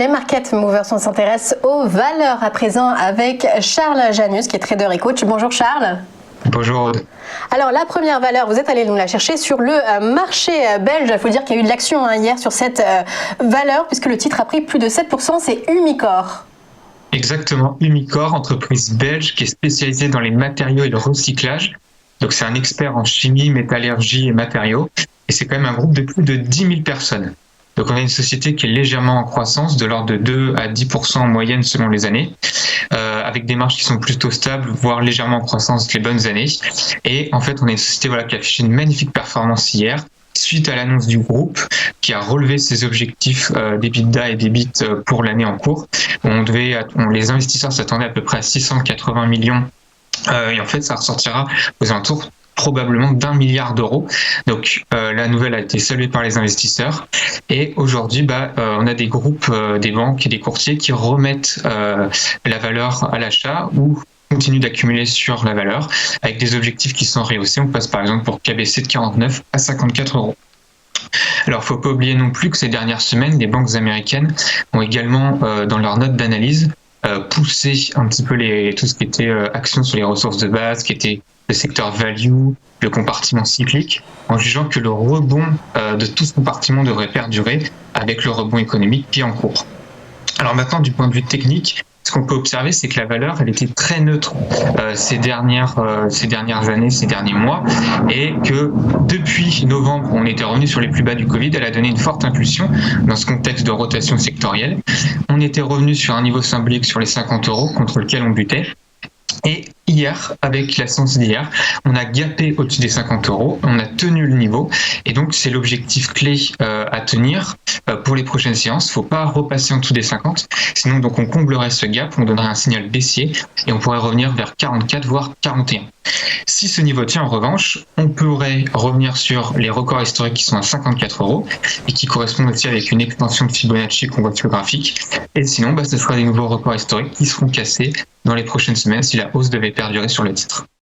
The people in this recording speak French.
Les Market Movers, on s'intéresse aux valeurs à présent avec Charles Janus qui est trader et coach. Bonjour Charles. Bonjour Aude. Alors la première valeur, vous êtes allé nous la chercher sur le marché belge. Il faut dire qu'il y a eu de l'action hier sur cette valeur puisque le titre a pris plus de 7%, c'est Umicore. Exactement, Umicore, entreprise belge qui est spécialisée dans les matériaux et le recyclage. Donc c'est un expert en chimie, métallurgie et matériaux. Et c'est quand même un groupe de plus de 10 000 personnes. Donc on a une société qui est légèrement en croissance, de l'ordre de 2 à 10% en moyenne selon les années, avec des marges qui sont plutôt stables, voire légèrement en croissance les bonnes années. Et en fait, on a une société qui a affiché une magnifique performance hier, suite à l'annonce du groupe qui a relevé ses objectifs d'EBITDA et d'EBIT pour l'année en cours. Les investisseurs s'attendaient à peu près à 680 millions et en fait, ça ressortira aux alentours probablement d'1 milliard d'euros. Donc la nouvelle a été saluée par les investisseurs et aujourd'hui on a des groupes, des banques et des courtiers qui remettent la valeur à l'achat ou continuent d'accumuler sur la valeur avec des objectifs qui sont rehaussés. On passe par exemple pour KBC de 49 à 54 euros. Alors, il ne faut pas oublier non plus que ces dernières semaines, les banques américaines ont également, dans leurs notes d'analyse, poussé un petit peu tout ce qui était action sur les ressources de base, qui était le secteur value, le compartiment cyclique, en jugeant que le rebond de tout ce compartiment devrait perdurer avec le rebond économique qui est en cours. Alors maintenant, du point de vue technique, ce qu'on peut observer, c'est que la valeur, elle était très neutre ces dernières années, ces derniers mois, et que depuis novembre, on était revenu sur les plus bas du Covid, elle a donné une forte impulsion dans ce contexte de rotation sectorielle. On était revenu sur un niveau symbolique sur les 50 euros contre lequel on butait. Et hier, avec la séance d'hier, on a gapé au-dessus des 50 euros, on a tenu le niveau, et donc c'est l'objectif clé à tenir pour les prochaines séances. Il ne faut pas repasser en dessous des 50, sinon donc on comblerait ce gap, on donnerait un signal baissier, et on pourrait revenir vers 44, voire 41. Si ce niveau tient en revanche, on pourrait revenir sur les records historiques qui sont à 54 euros, et qui correspondent aussi avec une extension de Fibonacci qu'on voit sur le graphique, et sinon ce sera des nouveaux records historiques qui seront cassés dans les prochaines semaines si la hausse devait perdurer sur le titre.